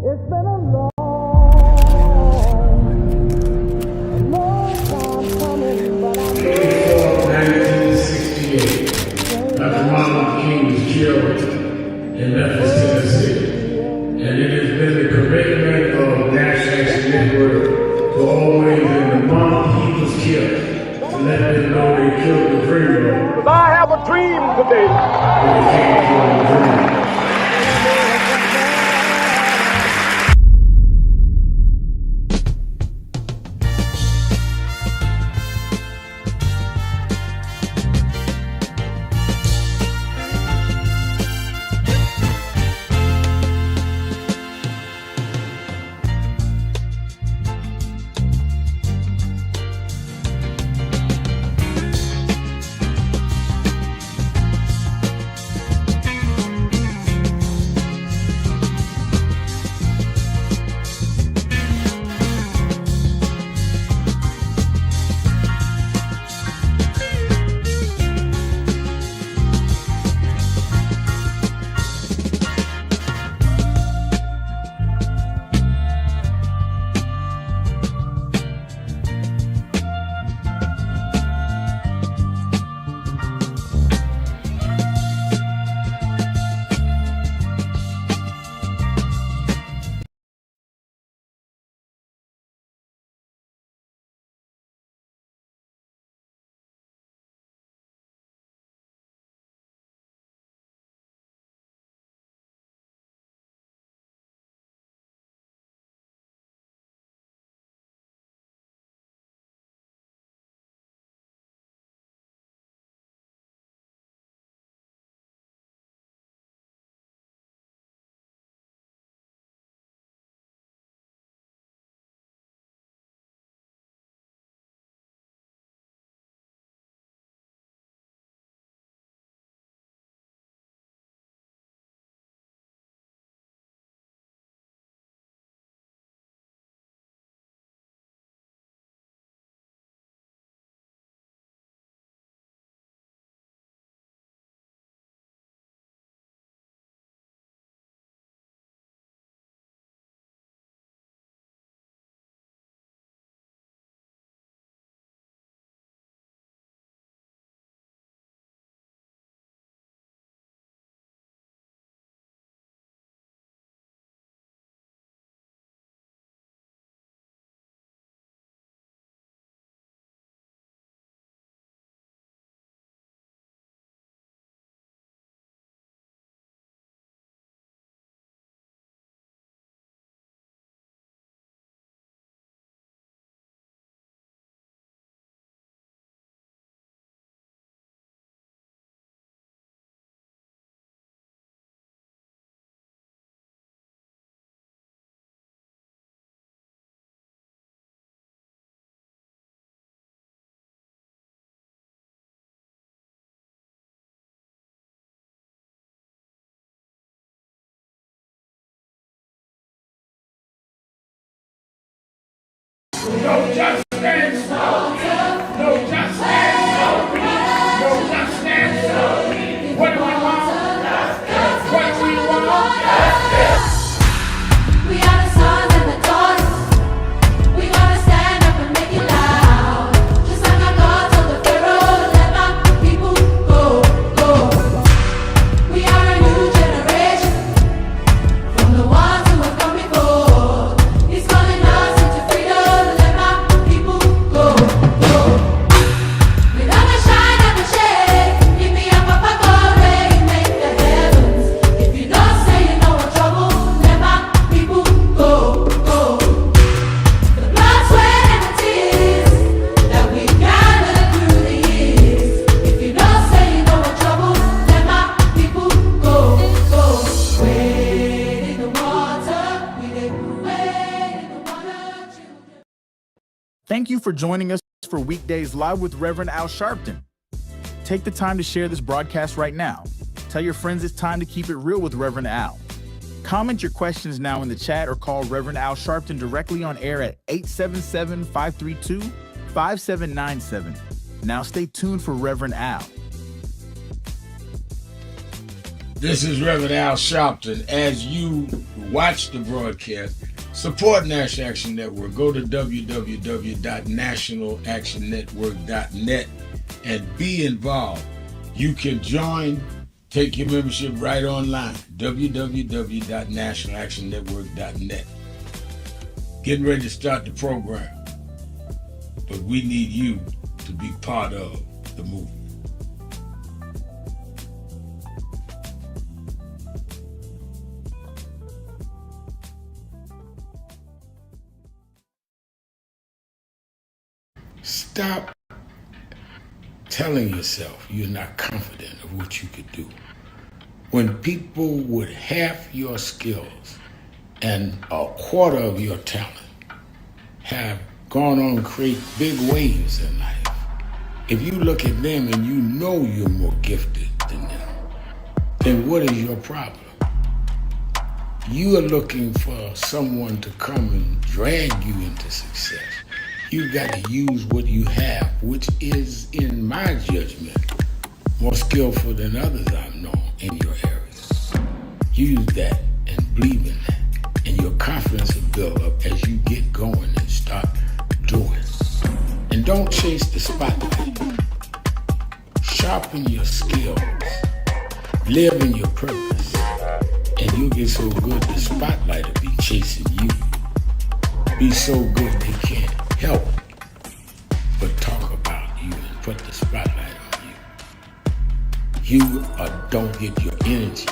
It's been a long time coming, but I know 1968, Dr. Martin Luther King was killed in Memphis, Tennessee. And it has been the commitment of National Action Network to always, in the month he was killed, to let them know they killed the dreamer. Because I have a dream today. When they came from the dream. No justice, no justice, no justice. What do we want? What do we want? We are the sons and the daughters. We gotta stand up and make it loud. Just like our God told the Pharaoh, let my people go, go. We are a new generation from the ones who have come before. He's calling us into freedom. Let my people go, go. We're gonna shine and the shade. Give me a papa glory, make the heavens. If you don't say you know what trouble, let my people go, go. The blood, sweat, and the tears that we gathered through the years. If you don't say you know what trouble, let my people go, go. Wade in the water, we did wade in the water, children. Thank you for joining us for Weekdays Live with Reverend Al Sharpton. Take the time to share this broadcast right now. Tell your friends it's time to keep it real with Reverend Al. Comment your questions now in the chat or call Reverend Al Sharpton directly on air at 877-532-5797. Now stay tuned for Reverend Al. This is Reverend Al Sharpton. As you watch the broadcast, support National Action Network. Go to www.nationalactionnetwork.net and be involved. You can join, take your membership right online, www.nationalactionnetwork.net. Getting ready to start the program, but we need you to be part of the movement. Stop telling yourself you're not confident of what you could do. When people with half your skills and a quarter of your talent have gone on to create big waves in life, if you look at them and you know you're more gifted than them, then what is your problem? You are looking for someone to come and drag you into success. You've got to use what you have, which is, in my judgment, more skillful than others I've known in your area. Use that and believe in that, and your confidence will build up as you get going and start doing. And don't chase the spotlight. Sharpen your skills. Live in your purpose, and you'll get so good the spotlight will be chasing you. Be so good they can't help but talk about you and put the spotlight on you. You don't get your energy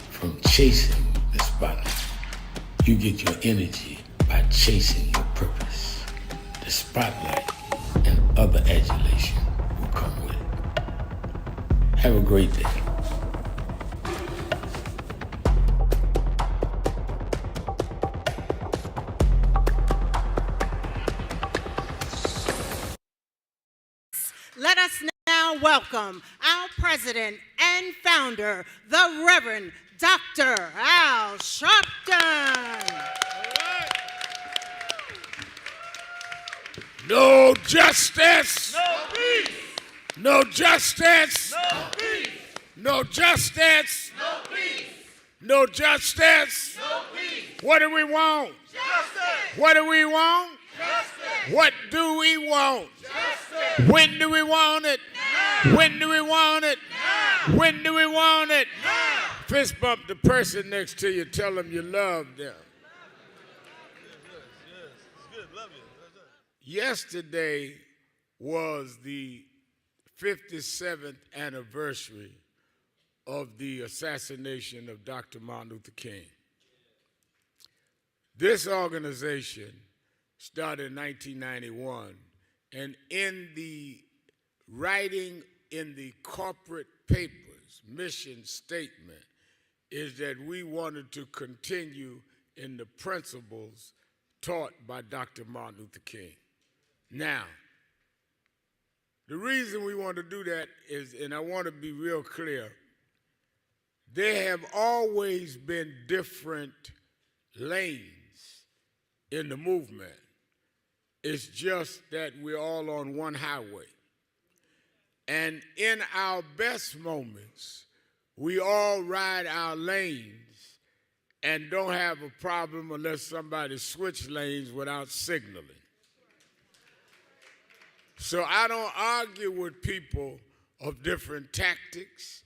from chasing the spotlight. You get your energy by chasing your purpose. The spotlight and other adulation will come with it. Have a great day. Let us now welcome our president and founder, the Reverend Dr. Al Sharpton. No justice. No peace. No justice. No peace. No justice. No peace. No justice. No peace. What do we want? Justice. What do we want? Justice. What do we want? Justice. When do we want it? Now. When do we want it? Now. When do we want it? Now. Fist bump the person next to you. Tell them you love them. Yesterday was the 57th anniversary of the assassination of Dr. Martin Luther King. This organization started in 1991, and in the writing in the corporate papers, mission statement, is that we wanted to continue in the principles taught by Dr. Martin Luther King. Now, the reason we want to do that is, and I want to be real clear, there have always been different lanes in the movement. It's just that we're all on one highway. And in our best moments, we all ride our lanes and don't have a problem unless somebody switch lanes without signaling. So I don't argue with people of different tactics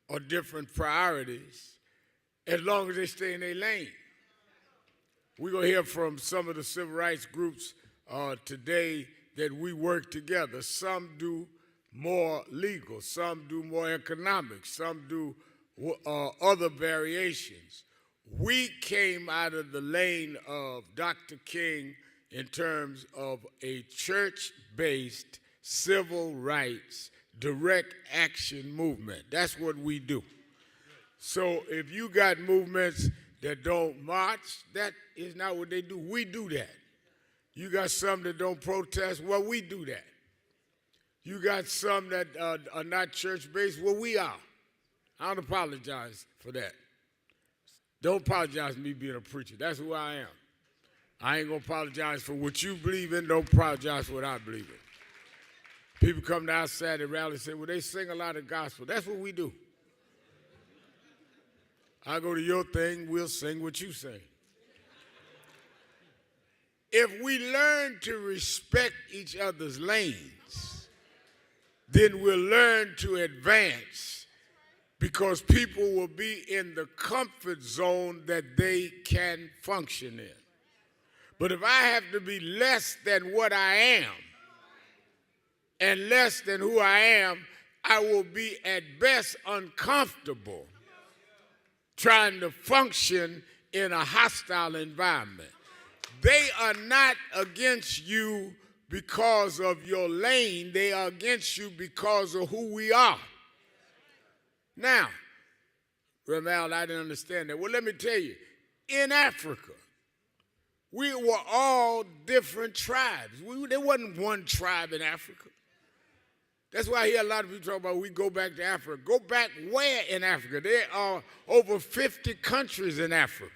or different priorities as long as they stay in their lane. We're going to hear from some of the civil rights groups today that we work together. Some do more legal, some do more economic, some do other variations. We came out of the lane of Dr. King in terms of a church-based civil rights direct action movement. That's what we do. So if you got movements that don't march, that is not what they do. We do that. You got some that don't protest, well, we do that. You got some that are not church-based, well, we are. I don't apologize for that. Don't apologize for me being a preacher. That's who I am. I ain't going to apologize for what you believe in. Don't apologize for what I believe in. People come to outside the rally and say, well, they sing a lot of gospel. That's what we do. I go to your thing, we'll sing what you sing. If we learn to respect each other's lanes, then we'll learn to advance because people will be in the comfort zone that they can function in. But if I have to be less than what I am and less than who I am, I will be at best uncomfortable trying to function in a hostile environment. They are not against you because of your lane. They are against you because of who we are. Now, Ramal, I didn't understand that. Well, let me tell you, in Africa, we were all different tribes. There wasn't one tribe in Africa. That's why I hear a lot of people talk about we go back to Africa. Go back where in Africa? There are over 50 countries in Africa.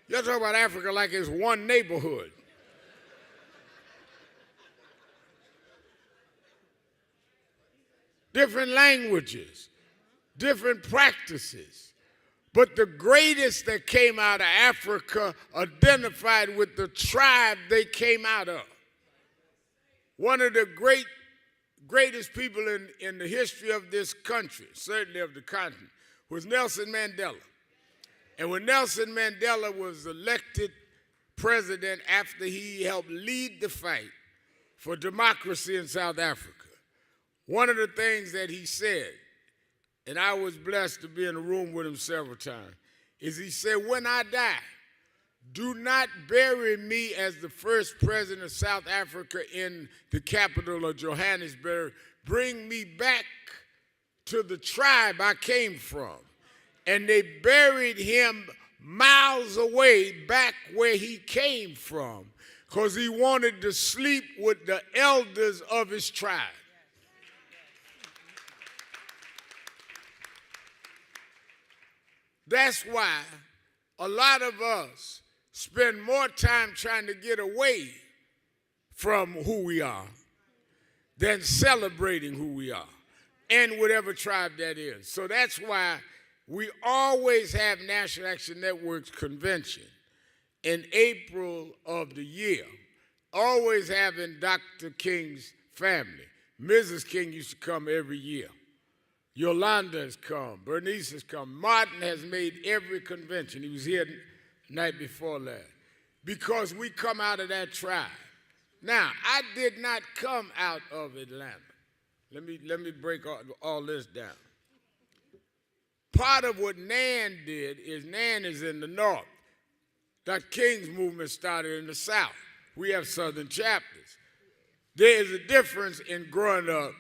Y'all talk about Africa like it's one neighborhood. Different languages, different practices. But the greatest that came out of Africa identified with the tribe they came out of. One of the greatest people in the history of this country, certainly of the continent, was Nelson Mandela. And when Nelson Mandela was elected president after he helped lead the fight for democracy in South Africa, one of the things that he said, and I was blessed to be in a room with him several times, is he said, when I die, do not bury me as the first president of South Africa in the capital of Johannesburg. Bring me back to the tribe I came from. And they buried him miles away back where he came from because he wanted to sleep with the elders of his tribe. That's why a lot of us spend more time trying to get away from who we are than celebrating who we are and whatever tribe that is. So that's why we always have National Action Network's convention in April of the year, always having Dr. King's family. Mrs. King used to come every year. Yolanda has come. Bernice has come. Martin has made every convention. He was here the night before last. Because we come out of that tribe. Now, I did not come out of Atlanta. Let me break all this down. Part of what Nan did is Nan is in the north. Dr. King's movement started in the south. We have southern chapters. There is a difference in growing up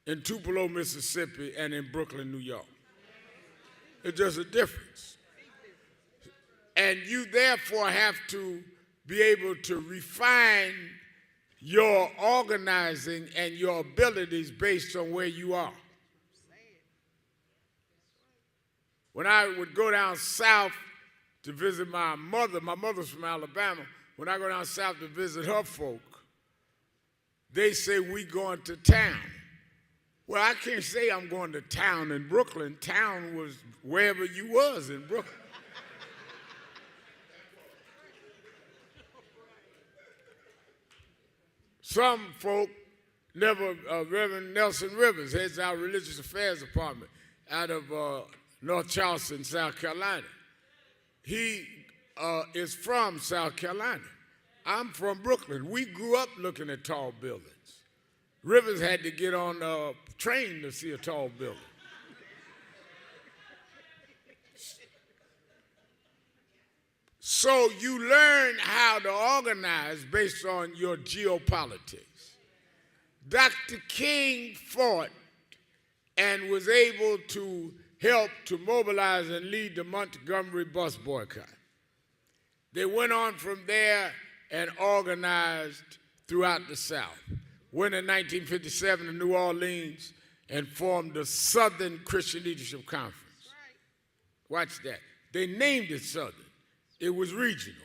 in Tupelo, Mississippi, and in Brooklyn, New York. It's just a difference. And you therefore have to be able to refine your organizing and your abilities based on where you are. When I would go down south to visit my mother's from Alabama, when I go down south to visit her folk, they say we going to town. Well, I can't say I'm going to town in Brooklyn. Town was wherever you was in Brooklyn. Some folk never, Reverend Nelson Rivers heads our religious affairs department out of North Charleston, South Carolina. He is from South Carolina. I'm from Brooklyn. We grew up looking at tall buildings. Rivers had to get on a train to see a tall building. So you learn how to organize based on your geopolitics. Dr. King fought and was able to help to mobilize and lead the Montgomery bus boycott. They went on from there and organized throughout the South. Went in 1957 to New Orleans and formed the Southern Christian Leadership Conference. Watch that. They named it Southern. It was regional.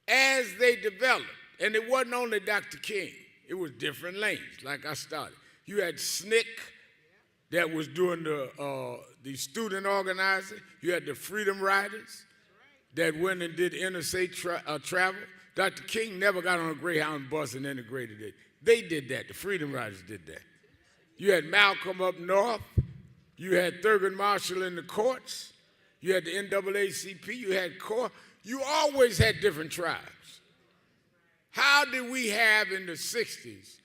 As they developed, and it wasn't only Dr. King, it was different lanes, like I started. You had SNCC that was doing the student organizing. You had the Freedom Riders that went and did interstate travel. Dr. King never got on a Greyhound bus and integrated it. They did that. The Freedom Riders did that. You had Malcolm up north. You had Thurgood Marshall in the courts. You had the NAACP. You had CORE. You always had different tribes. How did we have in the 60s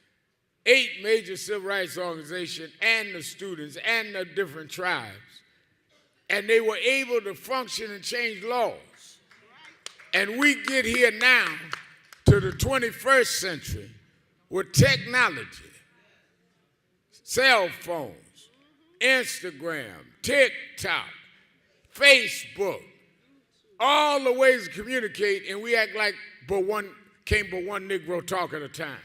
8 major civil rights organizations and the students and the different tribes, and they were able to function and change laws? And we get here now to the 21st century with technology, cell phones, Instagram, TikTok, Facebook, all the ways to communicate, and we act like but one Negro talk at a time.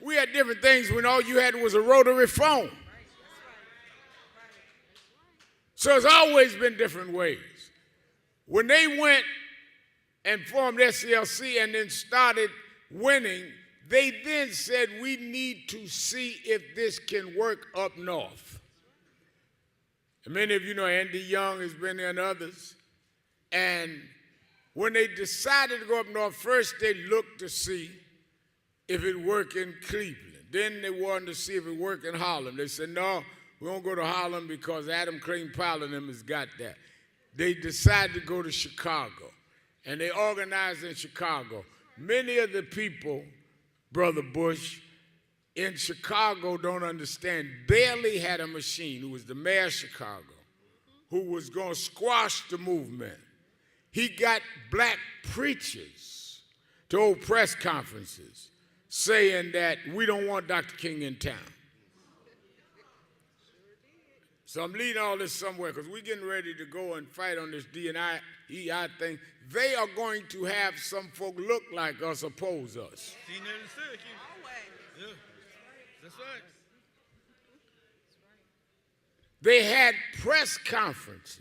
We had different things when all you had was a rotary phone. So it's always been different ways. When they went and formed SCLC and then started winning, they then said, we need to see if this can work up north. And many of you know Andy Young has been there and others. And when they decided to go up north, first they looked to see if it worked in Cleveland. Then they wanted to see if it worked in Harlem. They said, no, we won't go to Harlem because Adam Clayton Powell and them has got that. They decided to go to Chicago, and they organized in Chicago. Many of the people, Brother Bush, in Chicago don't understand. Bailey had a machine, who was the mayor of Chicago, who was going to squash the movement. He got black preachers to hold press conferences saying that we don't want Dr. King in town. So I'm leading all this somewhere because we're getting ready to go and fight on this DNI thing. They are going to have some folk look like us oppose us. Yeah, that's right. They had press conferences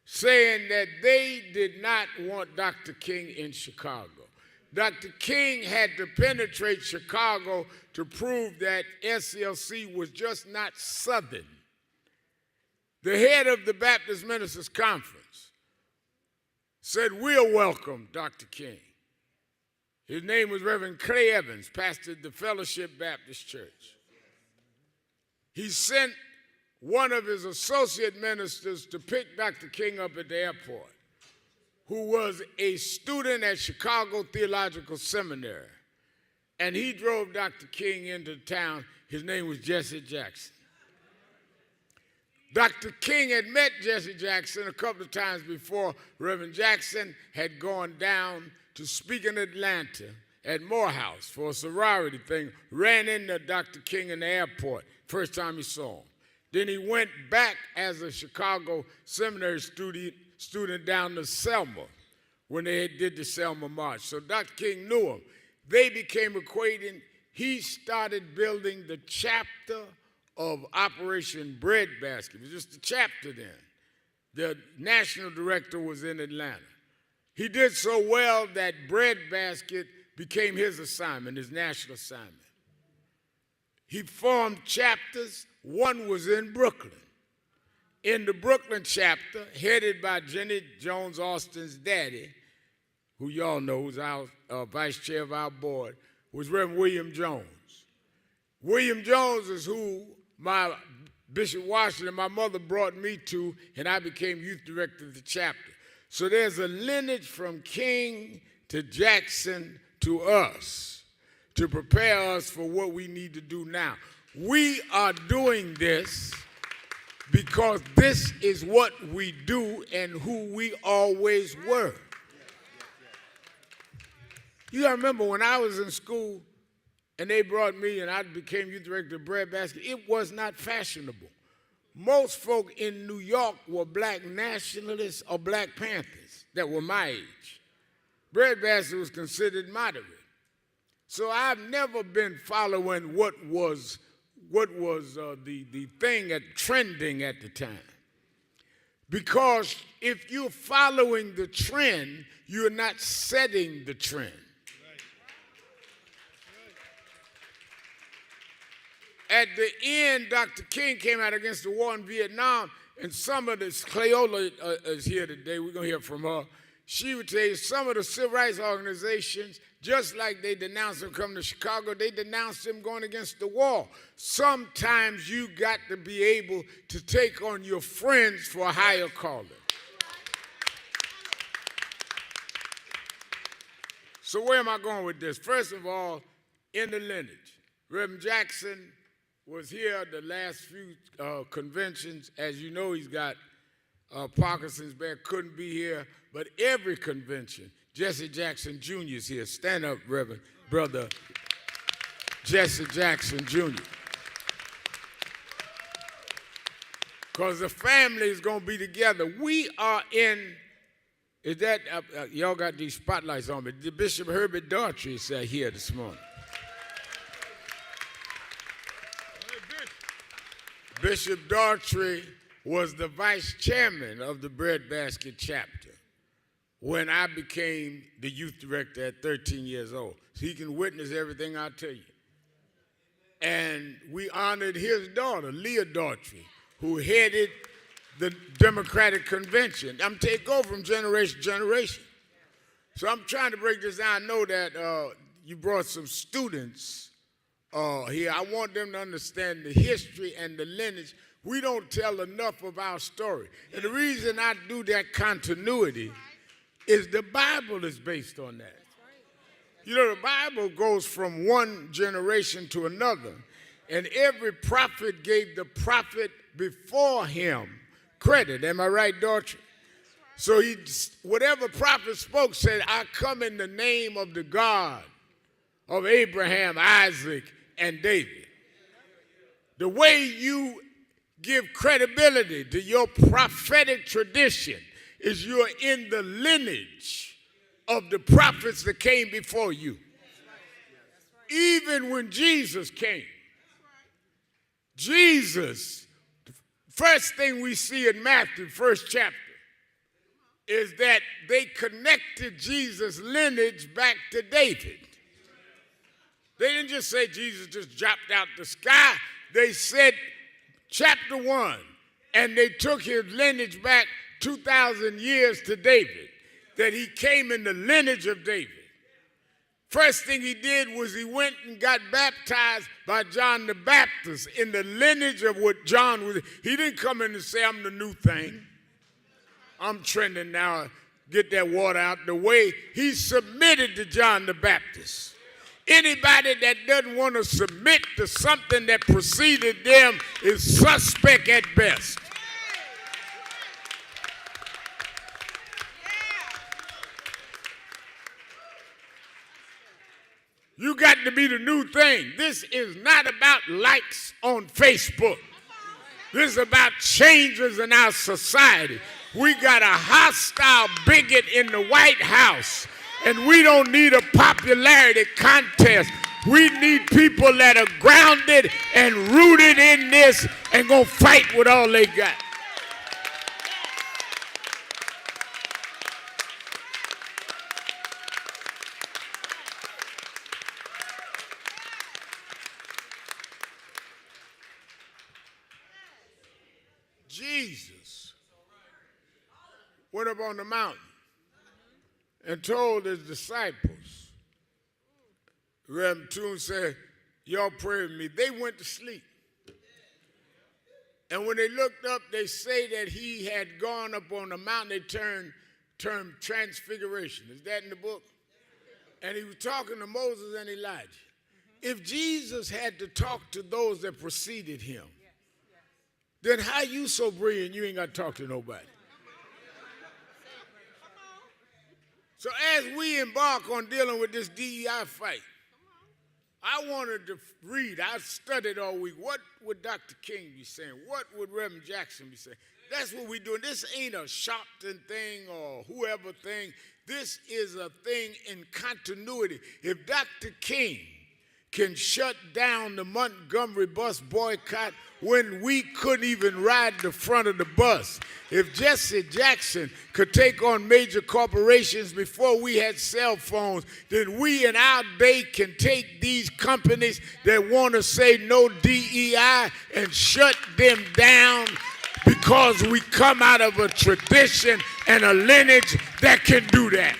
saying that they did not want Dr. King in Chicago. Dr. King had to penetrate Chicago to prove that SCLC was just not Southern. The head of the Baptist Ministers Conference said, we'll welcome Dr. King. His name was Reverend Clay Evans, pastored the Fellowship Baptist Church. He sent one of his associate ministers to pick Dr. King up at the airport, who was a student at Chicago Theological Seminary. And he drove Dr. King into town. His name was Jesse Jackson. Dr. King had met Jesse Jackson a couple of times before. Reverend Jackson had gone down to speak in Atlanta at Morehouse for a sorority thing, ran into Dr. King in the airport, first time he saw him. Then he went back as a Chicago seminary student down to Selma when they did the Selma March. So Dr. King knew him. They became acquainted. He started building the chapter of Operation Breadbasket. It was just a chapter then. The national director was in Atlanta. He did so well that Breadbasket became his assignment, his national assignment. He formed chapters. One was in Brooklyn. In the Brooklyn chapter, headed by Jenny Jones Austin's daddy, who y'all know was our vice chair of our board, was Reverend William Jones. William Jones is who my Bishop Washington, my mother brought me to, and I became youth director of the chapter. So there's a lineage from King to Jackson to us to prepare us for what we need to do now. We are doing this because this is what we do and who we always were. You gotta remember when I was in school and they brought me and I became youth director of Breadbasket, it was not fashionable. Most folk in New York were black nationalists or Black Panthers that were my age. Breadbasket was considered moderate. So I've never been following what was the thing trending at the time. Because if you're following the trend, you're not setting the trend. at the end, Dr. King came out against the war in Vietnam, and some of this, Cleola is here today, we're going to hear from her. She would tell you some of the civil rights organizations, just like they denounced them coming to Chicago, they denounced them going against the wall. Sometimes you got to be able to take on your friends for a higher calling. So where am I going with this? First of all, in the lineage, Reverend Jackson was here the last few conventions. As you know, he's got Parkinson's bad, couldn't be here, but every convention, Jesse Jackson Jr. is here. Stand up, Reverend Brother Jesse Jackson Jr. Because the family is going to be together. We are in, is that, y'all got these spotlights on me. Bishop Herbert Daughtry is here this morning. Bishop Daughtry was the vice chairman of the Breadbasket chapter when I became the youth director at 13 years old. So he can witness everything I tell you. And we honored his daughter, Leah Daughtry, who headed the Democratic Convention. I'm taking over from generation to generation. So I'm trying to break this down. I know that you brought some students here. I want them to understand the history and the lineage. We don't tell enough of our story. And the reason I do that continuity is the Bible is based on that. You know, the Bible goes from one generation to another, and every prophet gave the prophet before him credit. Am I right, Daughtry? So whatever prophet spoke said, I come in the name of the God of Abraham, Isaac, and David. The way you give credibility to your prophetic tradition is you're in the lineage of the prophets that came before you. Even when Jesus came, Jesus, the first thing we see in Matthew, first chapter, is that they connected Jesus' lineage back to David. They didn't just say Jesus just dropped out the sky. They said chapter 1, and they took his lineage back 2,000 years to David, that he came in the lineage of David. First thing he did was he went and got baptized by John the Baptist in the lineage of what John was. He didn't come in and say, I'm the new thing. I'm trending now, get that water out the way. He submitted to John the Baptist. Anybody that doesn't want to submit to something that preceded them is suspect at best. You got to be the new thing. This is not about likes on Facebook. This is about changes in our society. We got a hostile bigot in the White House, and we don't need a popularity contest. We need people that are grounded and rooted in this and gonna fight with all they got. Jesus went up on the mountain and told his disciples, Reverend Toon said, y'all pray with me. They went to sleep. And when they looked up, they say that he had gone up on the mountain. They termed transfiguration. Is that in the book? And he was talking to Moses and Elijah. If Jesus had to talk to those that preceded him, then how you so brilliant you ain't got to talk to nobody? So as we embark on dealing with this DEI fight, I wanted to read, I studied all week, what would Dr. King be saying? What would Reverend Jackson be saying? That's what we're doing. This ain't a Sharpton thing or whoever thing. This is a thing in continuity. If Dr. King can shut down the Montgomery bus boycott when we couldn't even ride the front of the bus. If Jesse Jackson could take on major corporations before we had cell phones, then we in our day can take these companies that want to say no DEI and shut them down, because we come out of a tradition and a lineage that can do that.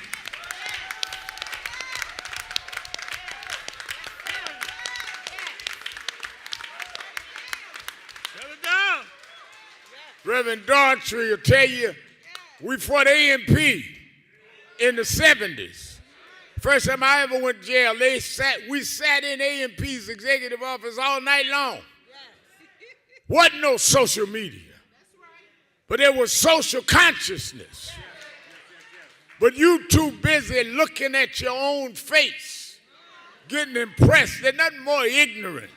Reverend Daughtry will tell you, we fought A&P in the 70s. First time I ever went to jail, we sat in A&P's executive office all night long. Wasn't no social media, but there was social consciousness. But you too busy looking at your own face, getting impressed. There's nothing more ignorant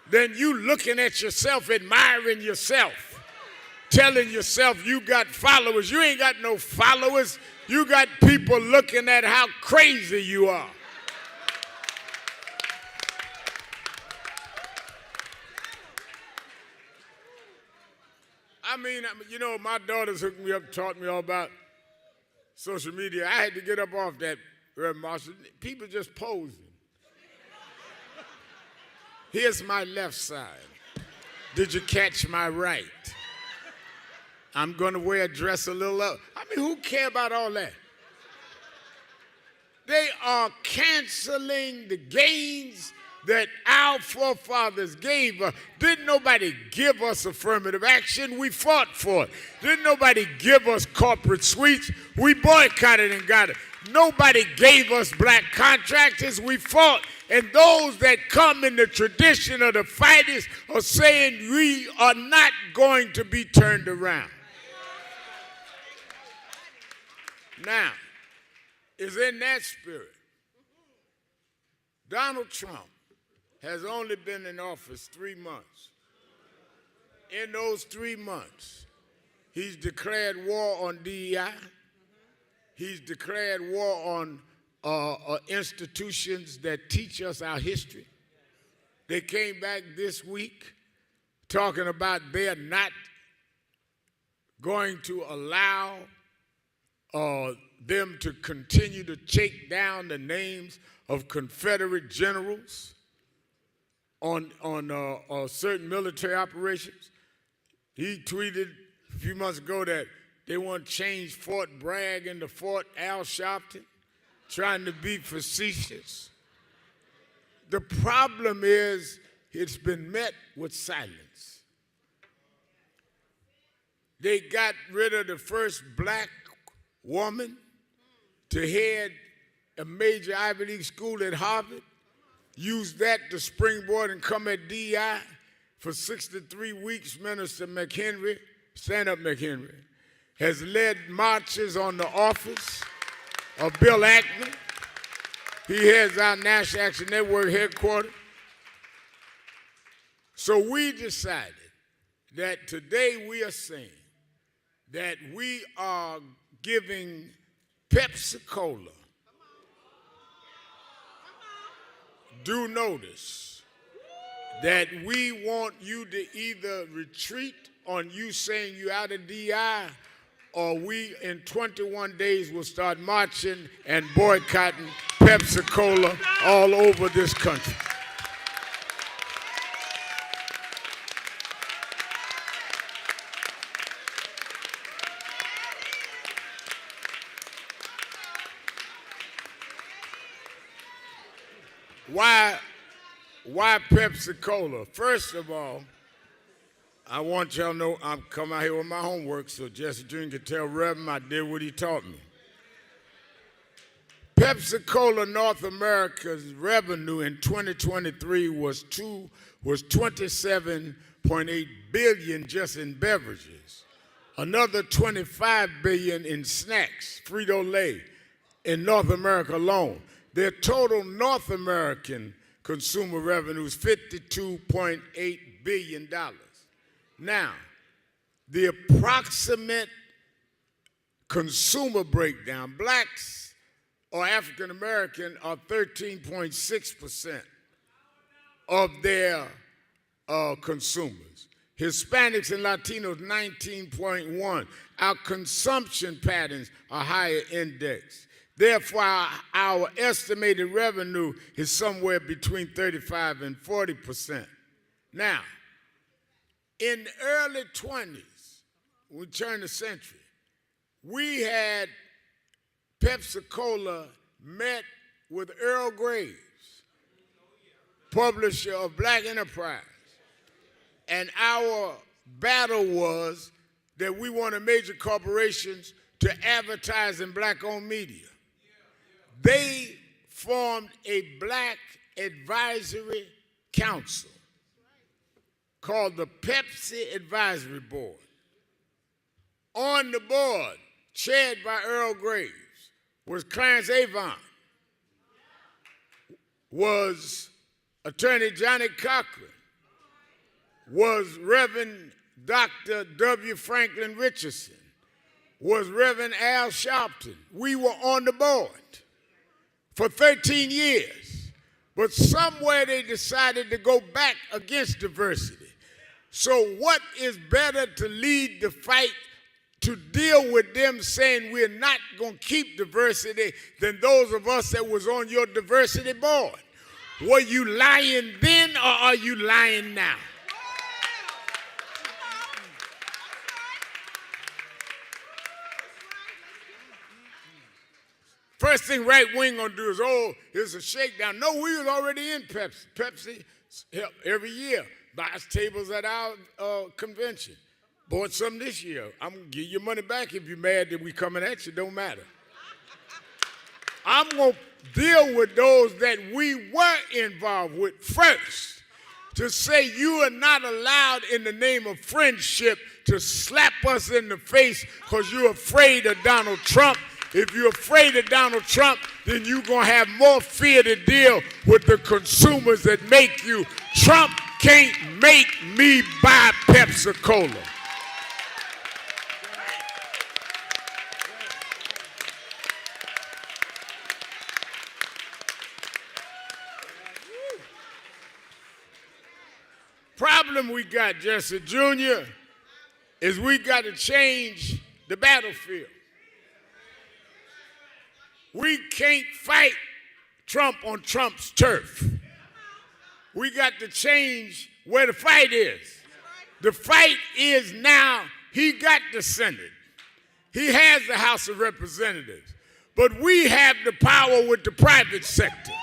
than you looking at yourself, admiring yourself, telling yourself you got followers. You ain't got no followers. You got people looking at how crazy you are. I mean, you know, my daughters hooked me up, taught me all about social media. I had to get up off that, Reverend Marshall. People just posing. Here's my left side. Did you catch my right? I'm going to wear a dress a little up. I mean, who care about all that? They are canceling the gains that our forefathers gave us. Didn't nobody give us affirmative action? We fought for it. Didn't nobody give us corporate suites? We boycotted and got it. Nobody gave us black contractors. We fought. And those that come in the tradition of the fighters are saying we are not going to be turned around. Now, is in that spirit, Donald Trump has only been in office 3 months. In those 3 months, he's declared war on DEI. He's declared war on institutions that teach us our history. They came back this week talking about they're not going to allow them to continue to take down the names of Confederate generals on certain military operations. He tweeted a few months ago that they want to change Fort Bragg into Fort Al Sharpton, trying to be facetious. The problem is it's been met with silence. They got rid of the first black woman to head a major Ivy League school at Harvard, used that to springboard and come at DI. For 63 weeks, Minister McHenry, stand up McHenry, has led marches on the office of Bill Ackman. He heads our National Action Network headquarters. So we decided that today we are saying that we are giving Pepsi Cola due notice that we want you to either retreat on you saying you out of DI, or we in 21 days will start marching and boycotting Pepsi Cola all over this country. Why Pepsi Cola? First of all, I want y'all to know I'm coming out here with my homework, so Jesse Jr. can tell Reverend I did what he taught me. Pepsi Cola North America's revenue in 2023 was $27.8 billion just in beverages, another $25 billion in snacks, Frito-Lay, in North America alone. Their total North American consumer revenue is $52.8 billion. Now, the approximate consumer breakdown, blacks or African American are 13.6%. of their consumers. Hispanics and Latinos, 19.1. Our consumption patterns are higher indexed. Therefore, our estimated revenue is somewhere between 35 and 40%. Now, in the early 20s, when we turned the century, we had Pepsi Cola met with Earl Graves, publisher of Black Enterprise. And our battle was that we wanted major corporations to advertise in black-owned media. They formed a Black Advisory Council called the Pepsi Advisory Board. On the board, chaired by Earl Graves, was Clarence Avant, was Attorney Johnny Cochran, was Reverend Dr. W. Franklin Richardson, was Reverend Al Sharpton. We were on the board for 13 years. But somewhere they decided to go back against diversity. So what is better to lead the fight to deal with them saying we're not going to keep diversity than those of us that was on your diversity board? Were you lying then or are you lying now? First thing right wing gonna do is, oh, here's a shakedown. No, we was already in Pepsi. Pepsi every year buys tables at our convention. Bought some this year. I'm gonna give you money back if you're mad that we coming at you. Don't matter. I'm gonna deal with those that we were involved with first. To say you are not allowed in the name of friendship to slap us in the face because you're afraid of Donald Trump. If you're afraid of Donald Trump, then you're going to have more fear to deal with the consumers that make you. Trump can't make me buy Pepsi Cola. Problem we got, Jesse Jr., is we got to change the battlefield. We can't fight Trump on Trump's turf. We got to change where the fight is. The fight is now, he got the Senate. He has the House of Representatives. But we have the power with the private sector.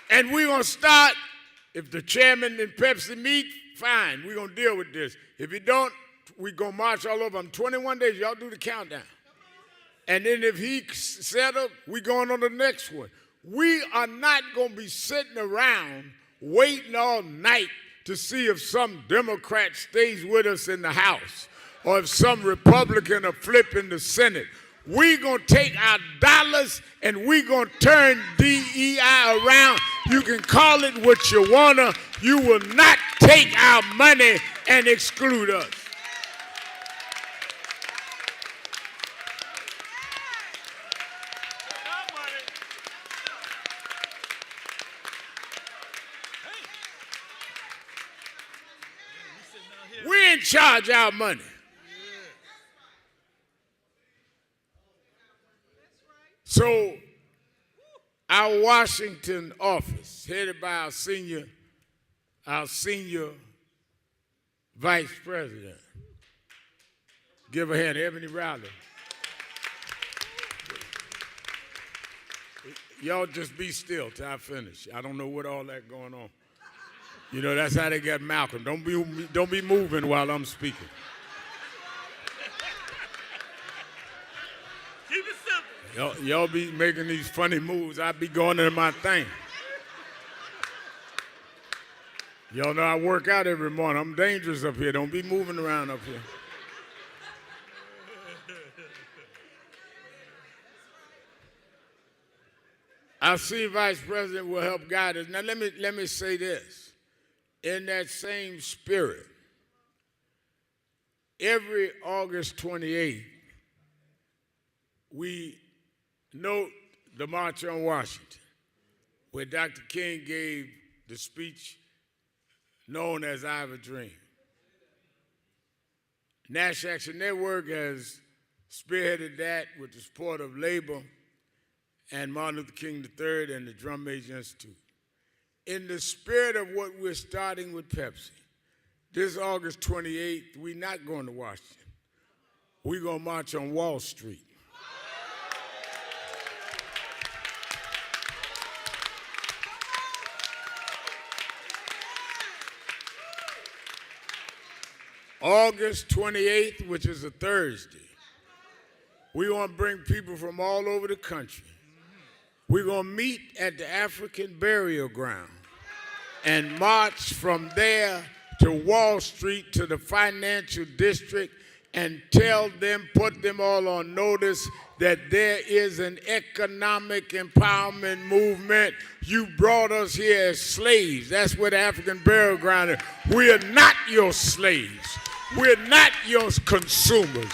And we're going to start, if the chairman and Pepsi meet, fine, we're going to deal with this. If he don't, we're going to march all over him. 21 days, y'all do the countdown. And then if he settled, we're going on the next one. We are not going to be sitting around waiting all night to see if some Democrat stays with us in the House or if some Republican will flip in the Senate. We're going to take our dollars and we're going to turn DEI around. You can call it what you want to. You will not take our money and exclude us. We're in charge of our money. So our Washington office, headed by our senior vice president, give a hand, Ebony Rowley. Y'all just be still till I finish. I don't know what all that going on. You know, that's how they got Malcolm. Don't be moving while I'm speaking. Keep it simple. Y'all be making these funny moves. I be going into my thing. Y'all know I work out every morning. I'm dangerous up here. Don't be moving around up here. Our senior vice president will help guide us. Now let me say this. In that same spirit, every August 28th, we note the March on Washington. where Dr. King gave the speech known as I Have a Dream. National Action Network has spearheaded that with the support of Labor and Martin Luther King III and the Drum Major Institute. In the spirit of what we're starting with Pepsi, this August 28th, we're not going to Washington. We're going to march on Wall Street. August 28th, which is a Thursday, we want to bring people from all over the country. We're going to meet at the African Burial Ground and march from there to Wall Street to the financial district and tell them, put them all on notice that there is an economic empowerment movement. You brought us here as slaves. That's what the African Burial Ground is. We are not your slaves. We're not your consumers.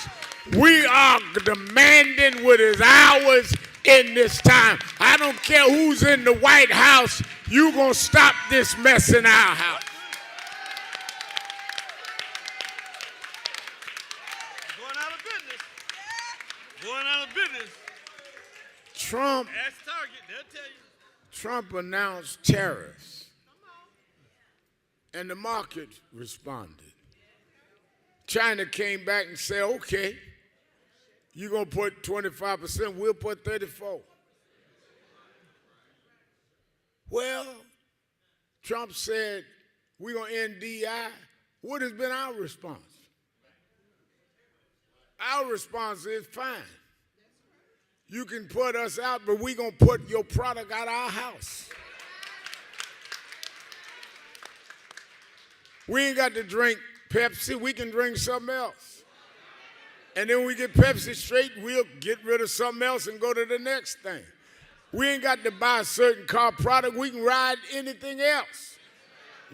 We are demanding what is ours in this time. I don't care who's in the White House. You're going to stop this mess in our house. Going out of business. Going out of business. Trump, Ask Target, they'll tell you. Trump announced tariffs, and the market responded. China came back and said, okay, you're going to put 25%, we'll put 34%. Well, Trump said, we're going to end DI. What has been our response? Our response is fine. You can put us out, but we're going to put your product out of our house. We ain't got to drink Pepsi, we can drink something else. And then when we get Pepsi straight, we'll get rid of something else and go to the next thing. We ain't got to buy a certain car product, we can ride anything else.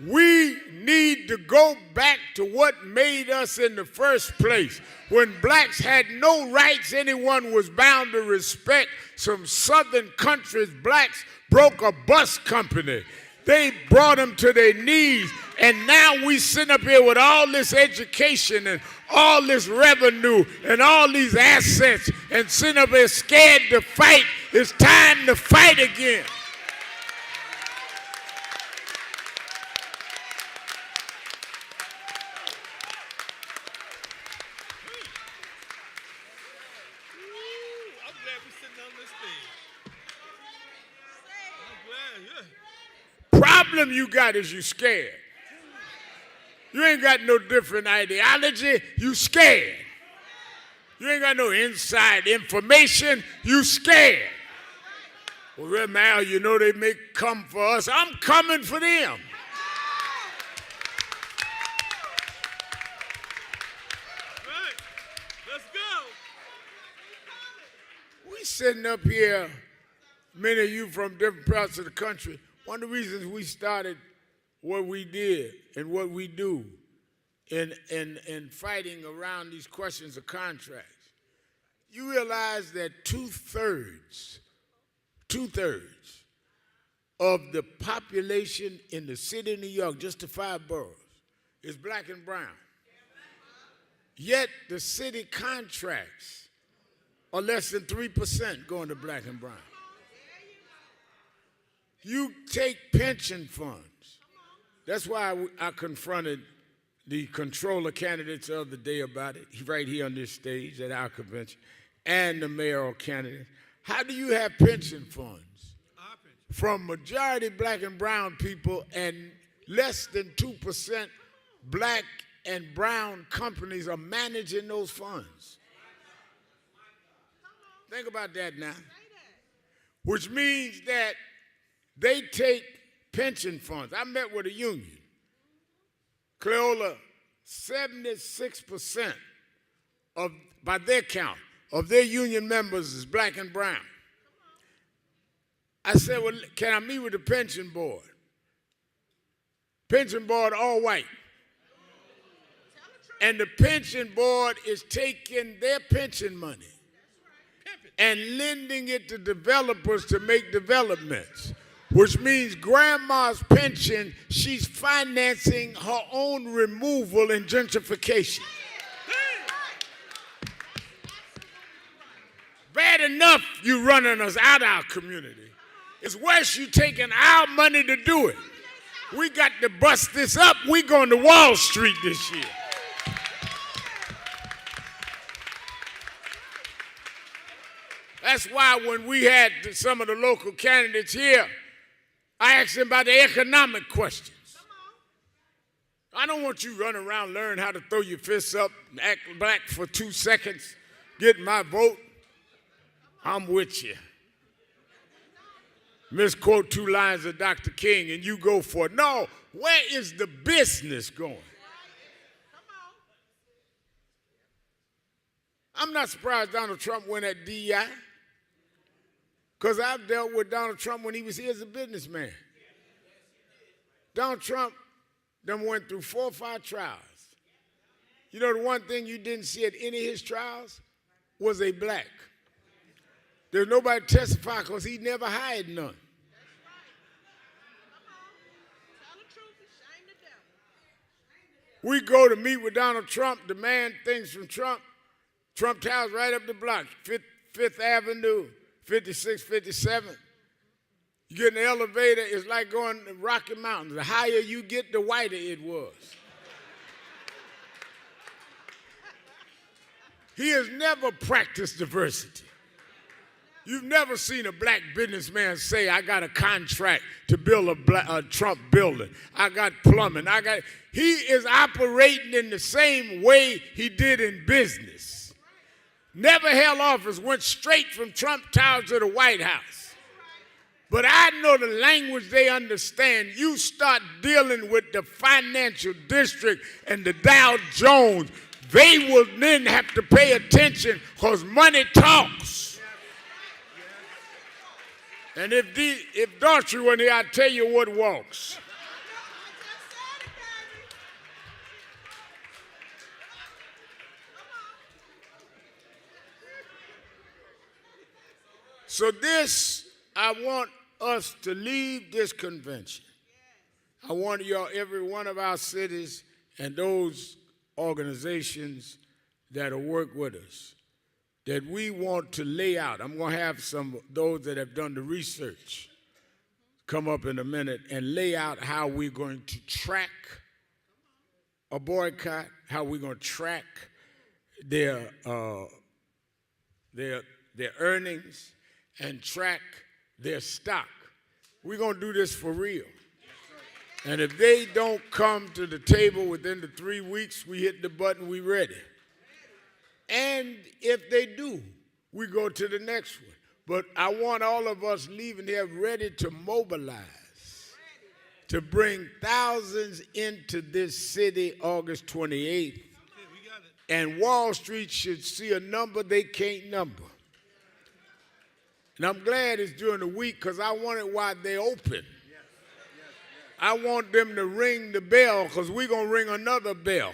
We need to go back to what made us in the first place. When blacks had no rights anyone was bound to respect. Some southern countries, blacks broke a bus company. They brought them to their knees, and now we sit up here with all this education and all this revenue and all these assets and sit up here scared to fight. It's time to fight again. I'm glad we're sitting on this thing. I'm glad, yeah. Problem you got is you scared. You ain't got no different ideology, you scared. You ain't got no inside information, you scared. Well, Red Mal, you know they may come for us. I'm coming for them. Right. Let's go. We sitting up here, many of you from different parts of the country. One of the reasons we started what we did and what we do in fighting around these questions of contracts, you realize that two-thirds of the population in the city of New York, just the 5 boroughs, is black and brown. Yet the city contracts are less than 3% going to black and brown. You take pension funds. That's why I confronted the controller candidates the other day about it, right here on this stage at our convention, and the mayoral candidate. How do you have pension funds from majority black and brown people and less than 2% black and brown companies are managing those funds? Think about that now. Which means that they take pension funds. I met with a union. Cleola, 76% of, by their count, of their union members is black and brown. I said, well, can I meet with the pension board? Pension board all white. And the pension board is taking their pension money and lending it to developers to make developments. which means grandma's pension, she's financing her own removal and gentrification. Bad enough you running us out of our community. It's worse you taking our money to do it. We got to bust this up. We going to Wall Street this year. That's why when we had some of the local candidates here, I asked them about the economic questions. I don't want you running around learning how to throw your fists up and act black for 2 seconds, get my vote. I'm with you. Misquote 2 lines of Dr. King and you go for it. No, where is the business going? I'm not surprised Donald Trump went at DEI because I've dealt with Donald Trump when he was here as a businessman. Donald Trump done went through 4 or 5 trials. You know the one thing you didn't see at any of his trials was a black. There's nobody testify because he never hired none. We go to meet with Donald Trump, demand things from Trump. Trump Tower's right up the block, Fifth Avenue, 56th, 57th. You get in the elevator, it's like going to Rocky Mountains. The higher you get, the whiter it was. He has never practiced diversity. You've never seen a black businessman say, I got a contract to build a Trump building. I got plumbing. He is operating in the same way he did in business. Never held office, went straight from Trump Tower to the White House. But I know the language they understand. You start dealing with the financial district and the Dow Jones, they will then have to pay attention because money talks. And if Daughtry wasn't here, I'd tell you what walks. So this, I want us to leave this convention. I want y'all, every one of our cities and those organizations that'll work with us, that we want to lay out. I'm going to have some of those that have done the research come up in a minute and lay out how we're going to track a boycott, how we're going to track their earnings and track their stock. We're going to do this for real. And if they don't come to the table within the 3 weeks, we hit the button, we ready. And if they do, we go to the next one. But I want all of us leaving here ready to mobilize, to bring thousands into this city August 28th. And Wall Street should see a number they can't number. And I'm glad it's during the week because I want it while they're open. I want them to ring the bell because we're going to ring another bell.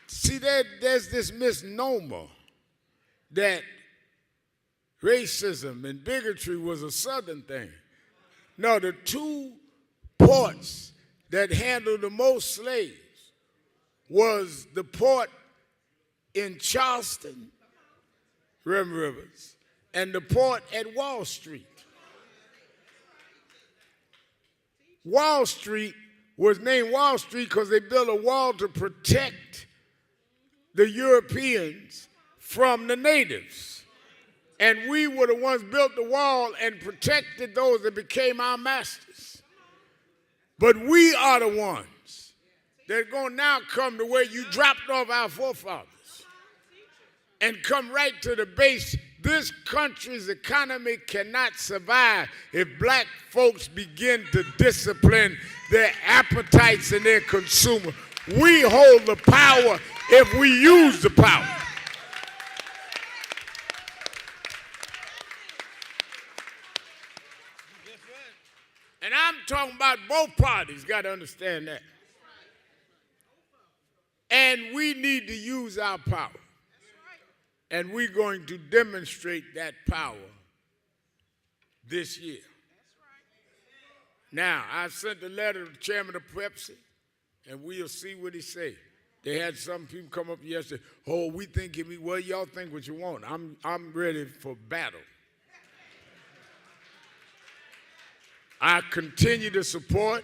See, there's this misnomer that racism and bigotry was a Southern thing. No, the 2 ports that handled the most slaves was the port in Charleston, Rim Rivers, and the port at Wall Street. Wall Street was named Wall Street because they built a wall to protect the Europeans from the natives. And we were the ones built the wall and protected those that became our masters. But we are the ones that are going to now come to where you dropped off our forefathers and come right to the base. This country's economy cannot survive if black folks begin to discipline their appetites and their consumer. We hold the power if we use the power. And I'm talking about both parties, got to understand that. And we need to use our power. And we're going to demonstrate that power this year. Now, I sent a letter to the chairman of Pepsi, and we'll see what he say. They had some people come up yesterday, oh, we think it, well, y'all think what you want. I'm ready for battle. I continue to support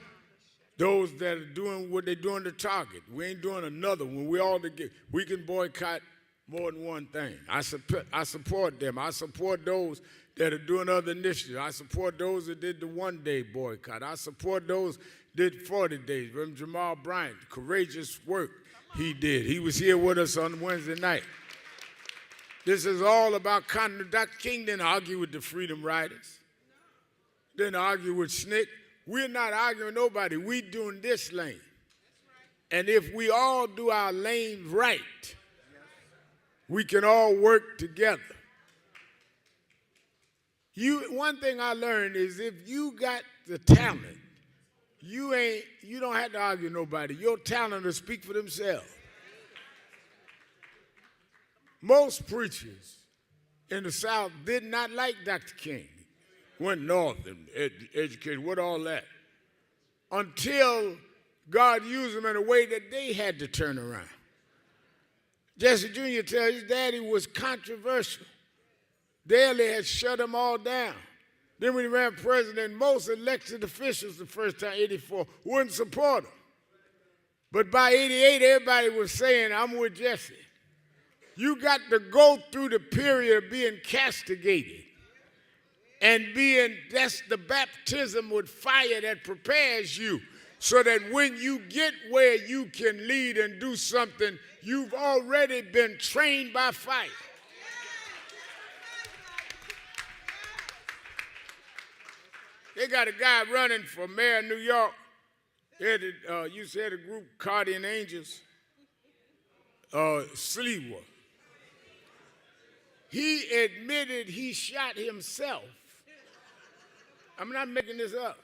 those that are doing what they're doing to Target. We ain't doing another one. We all together. We can boycott more than one thing. I support them. I support those that are doing other initiatives. I support those that did the one-day boycott. I support those that did 40 days. Reverend Jamal Bryant, courageous work he did. He was here with us on Wednesday night. This is all about content. Dr. King didn't argue with the Freedom Riders. Didn't argue with SNCC. We're not arguing with nobody. We doing this lane. And if we all do our lane right, we can all work together. One thing I learned is if you got the talent, you don't have to argue with nobody. Your talent will speak for themselves. Most preachers in the South did not like Dr. King. Went north and educated, what all that? Until God used them in a way that they had to turn around. Jesse Jr. tells his daddy was controversial. Daley had shut them all down. Then when he ran president, most elected officials the first time, 84, wouldn't support him. But by 88, everybody was saying, I'm with Jesse. You got to go through the period of being castigated. And that's the baptism with fire that prepares you so that when you get where you can lead and do something, you've already been trained by fire. They got a guy running for mayor of New York. You said a group, Guardian Angels, Sleewa. He admitted he shot himself. I'm not making this up.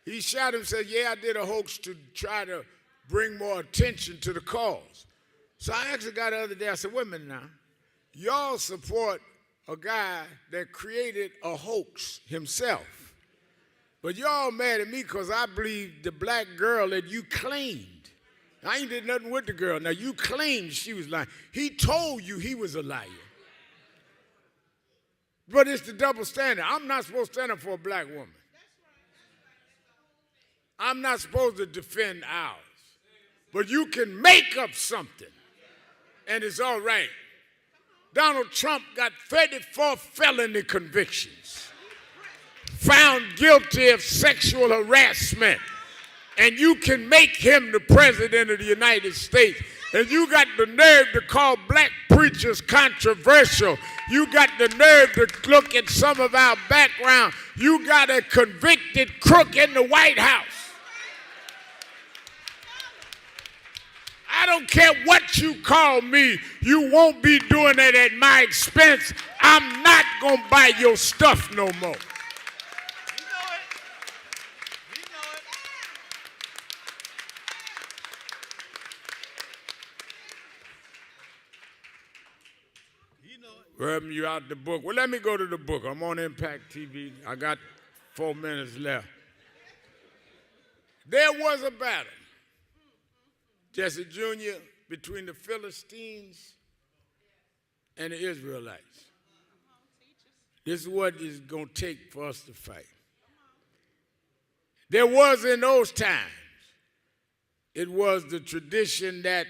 He shot himself, yeah, I did a hoax to try to bring more attention to the cause. So I asked the guy the other day, I said, wait a minute now. Y'all support a guy that created a hoax himself. But y'all mad at me because I believe the black girl that you claimed. I ain't did nothing with the girl. Now, you claimed she was lying. He told you he was a liar. But it's the double standard. I'm not supposed to stand up for a black woman. I'm not supposed to defend ours. But you can make up something, and it's all right. Donald Trump got 34 felony convictions, found guilty of sexual harassment, and you can make him the president of the United States. And you got the nerve to call black preachers controversial. You got the nerve to look at some of our background. You got a convicted crook in the White House. I don't care what you call me. You won't be doing it at my expense. I'm not going to buy your stuff no more. Reverend, you out the book. Well, let me go to the book. I'm on Impact TV. I got 4 minutes left. There was a battle, Jesse Jr., between the Philistines and the Israelites. This is what it's going to take for us to fight. There was in those times, it was the tradition that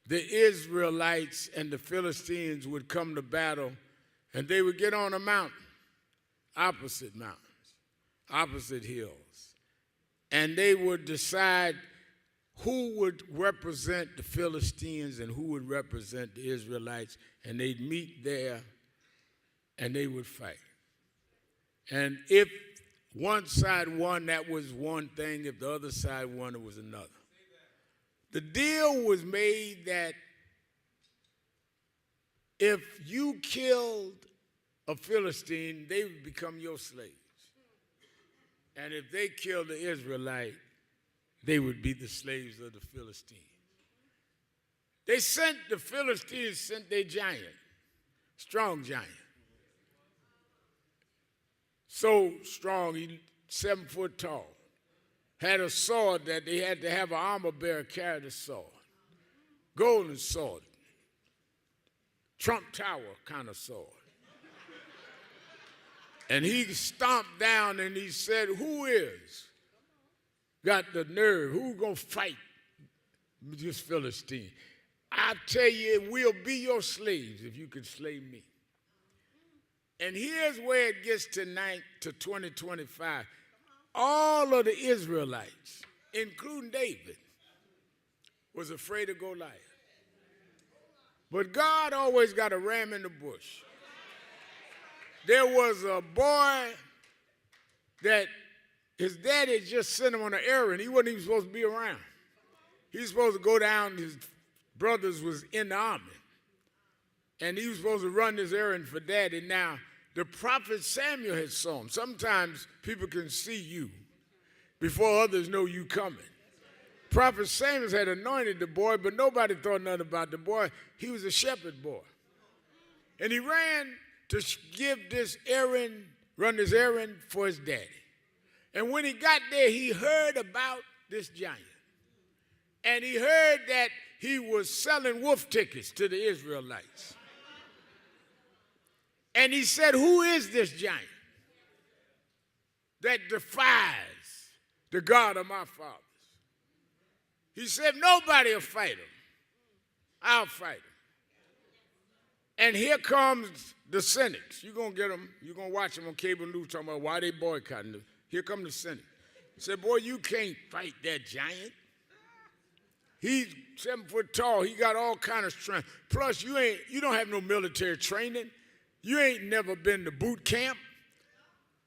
the Israelites and the Philistines would come to battle, and they would get on a mountain, opposite mountains, opposite hills, and they would decide who would represent the Philistines and who would represent the Israelites, and they'd meet there, and they would fight. And if one side won, that was one thing. If the other side won, it was another. The deal was made that if you killed a Philistine, they would become your slaves. And if they killed the Israelite, they would be the slaves of the Philistines. The Philistines sent their giant, strong giant. so strong, he 7 foot tall, had a sword that they had to have an armor bearer carry the sword. Golden sword, Trump Tower kind of sword. And he stomped down and he said, who is got the nerve? Who gonna fight this Philistine? I tell you, it will be your slaves if you can slay me. And here's where it gets to 2025. All of the Israelites, including David, was afraid of Goliath. But God always got a ram in the bush. There was a boy that his daddy just sent him on an errand. He wasn't even supposed to be around. He was supposed to go down. His brothers was in the army. And he was supposed to run this errand for daddy. Now, the prophet Samuel had saw him. Sometimes people can see you before others know you coming. Prophet Samuel had anointed the boy, but nobody thought nothing about the boy. He was a shepherd boy. And he ran to give this errand, run this errand for his daddy. And when he got there, he heard about this giant. And he heard that he was selling wolf tickets to the Israelites. And he said, who is this giant that defies the God of my fathers? He said, nobody will fight him. I'll fight him. And here comes the cynics. You're going to get them. You're going to watch them on cable news talking about why they boycotting them. Here come the cynics. He said, boy, you can't fight that giant. He's 7 foot tall. He got all kind of strength. Plus, you don't have no military training. You ain't never been to boot camp.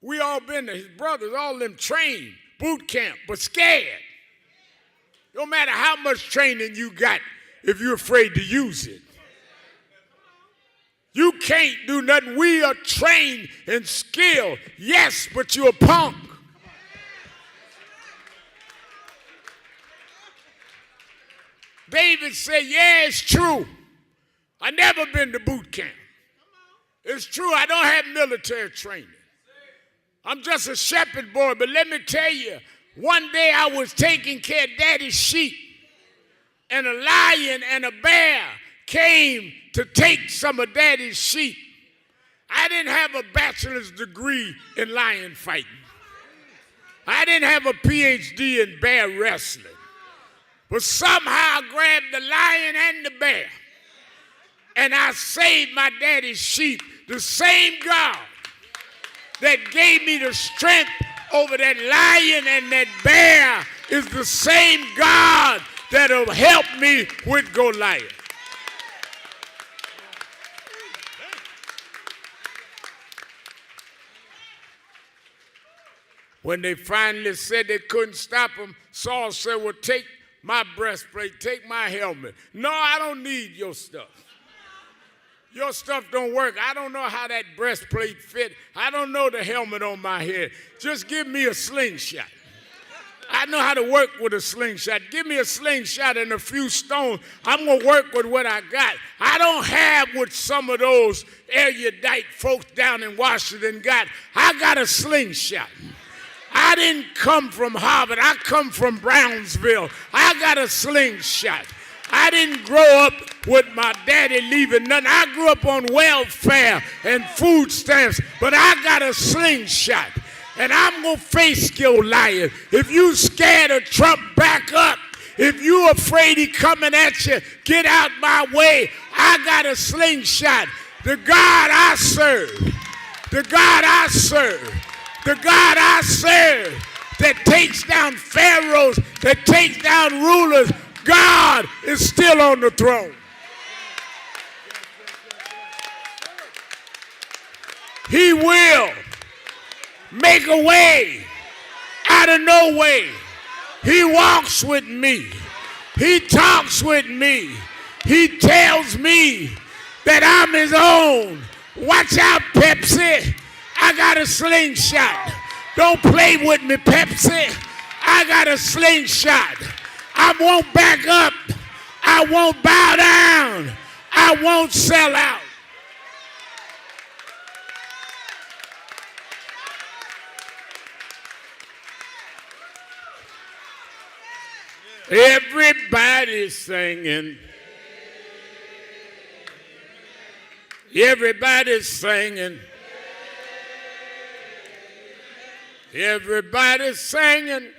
We all been there. His brothers, all of them trained boot camp, but scared. No matter how much training you got, if you're afraid to use it. You can't do nothing. We are trained and skilled. Yes, but you're a punk. David said, yeah, it's true. I never been to boot camp. It's true, I don't have military training. I'm just a shepherd boy, but let me tell you, one day I was taking care of daddy's sheep, and a lion and a bear came to take some of daddy's sheep. I didn't have a bachelor's degree in lion fighting. I didn't have a PhD in bear wrestling. But somehow I grabbed the lion and the bear, and I saved my daddy's sheep. The same God that gave me the strength over that lion and that bear is the same God that'll help me with Goliath. When they finally said they couldn't stop him, Saul said, well, take my breastplate, take my helmet. No, I don't need your stuff. Your stuff don't work. I don't know how that breastplate fit. I don't know the helmet on my head. Just give me a slingshot. I know how to work with a slingshot. Give me a slingshot and a few stones. I'm going to work with what I got. I don't have what some of those erudite folks down in Washington got. I got a slingshot. I didn't come from Harvard. I come from Brownsville. I got a slingshot. I didn't grow up with my daddy leaving nothing. I grew up on welfare and food stamps, but I got a slingshot. And I'm going to face Goliath. If you scared of Trump, back up. If you afraid he coming at you, get out my way. I got a slingshot. The God I serve, the God I serve, the God I serve that takes down pharaohs, that takes down rulers, God is still on the throne. He will make a way out of no way. He walks with me. He talks with me. He tells me that I'm his own. Watch out, Pepsi. I got a slingshot. Don't play with me, Pepsi. I got a slingshot. I won't back up. I won't bow down. I won't sell out. Everybody's singing. Everybody's singing. Everybody's singing.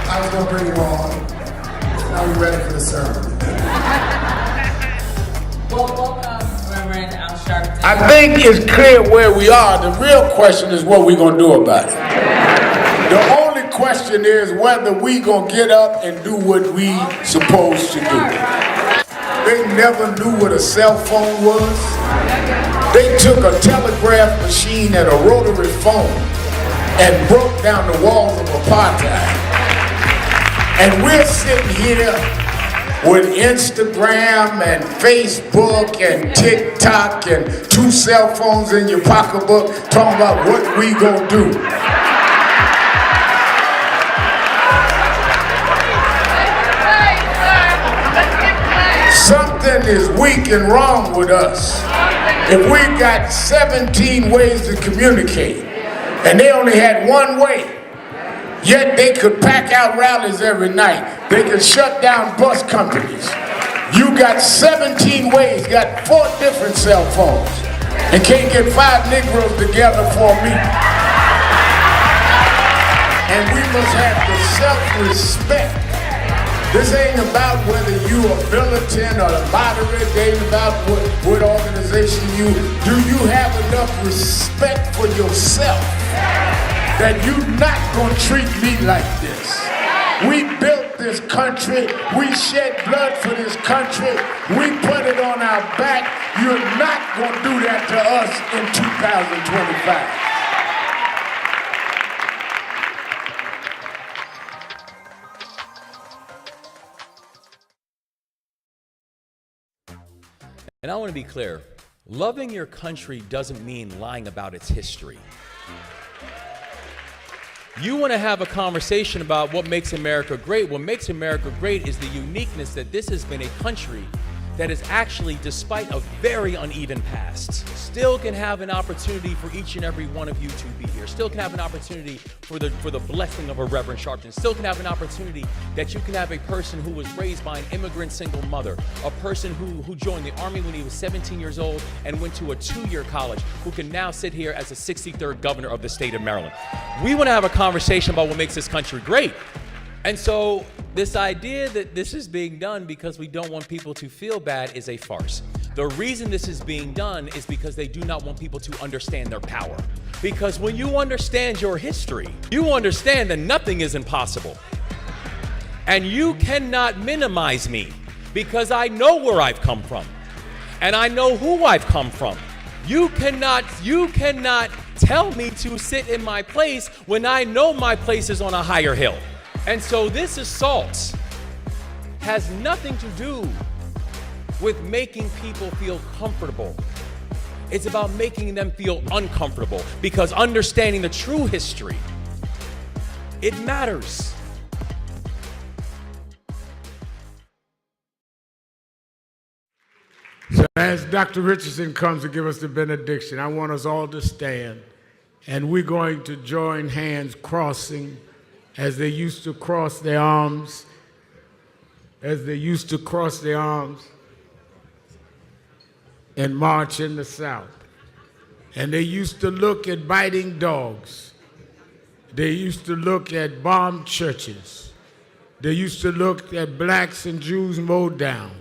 I was going to bring you on. Now we're ready for the sermon. Well, welcome, Reverend Al Sharpton. I think it's clear where we are. The real question is what we're going to do about it. The only question is whether we going to get up and do what we supposed to do. They never knew what a cell phone was. They took a telegraph machine and a rotary phone and broke down the walls of apartheid. And we're sitting here with Instagram and Facebook and TikTok and 2 cell phones in your pocketbook talking about what we gonna do. Something is weak and wrong with us. If we got 17 ways to communicate and they only had one way, yet they could pack out rallies every night. They could shut down bus companies. You got 17 ways, got 4 different cell phones, and can't get 5 Negroes together for a meeting. And we must have the self-respect. This ain't about whether you are militant or moderate. It ain't about what organization you. Do you have enough respect for yourself that you're not gonna treat me like this? We built this country. We shed blood for this country. We put it on our back. You're not gonna do that to us in 2025. And I want to be clear, loving your country doesn't mean lying about its history. You want to have a conversation about what makes America great. What makes America great is the uniqueness that this has been a country that is actually, despite a very uneven past, still can have an opportunity for each and every one of you to be here. Still can have an opportunity for the blessing of a Reverend Sharpton. Still can have an opportunity that you can have a person who was raised by an immigrant single mother, a person who joined the Army when he was 17 years old and went to a 2-year college, who can now sit here as the 63rd governor of the state of Maryland. We want to have a conversation about what makes this country great. And so this idea that this is being done because we don't want people to feel bad is a farce. The reason this is being done is because they do not want people to understand their power. Because when you understand your history, you understand that nothing is impossible. And you cannot minimize me because I know where I've come from. And I know who I've come from. You cannot tell me to sit in my place when I know my place is on a higher hill. And so this assault has nothing to do with making people feel comfortable. It's about making them feel uncomfortable, because understanding the true history, it matters. So as Dr. Richardson comes to give us the benediction, I want us all to stand, and we're going to join hands crossing as they used to cross their arms, and march in the South. And they used to look at biting dogs. They used to look at bombed churches. They used to look at blacks and Jews mowed down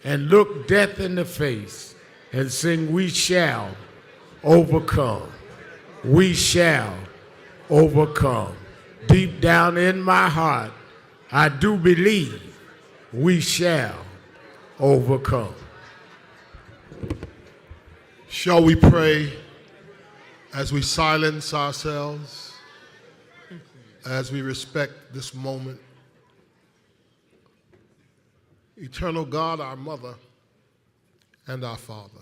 and look death in the face and sing, "We shall overcome. We shall overcome." Deep down in my heart, I do believe we shall overcome. Shall we pray as we silence ourselves as we respect this moment, eternal God, our mother and our Father,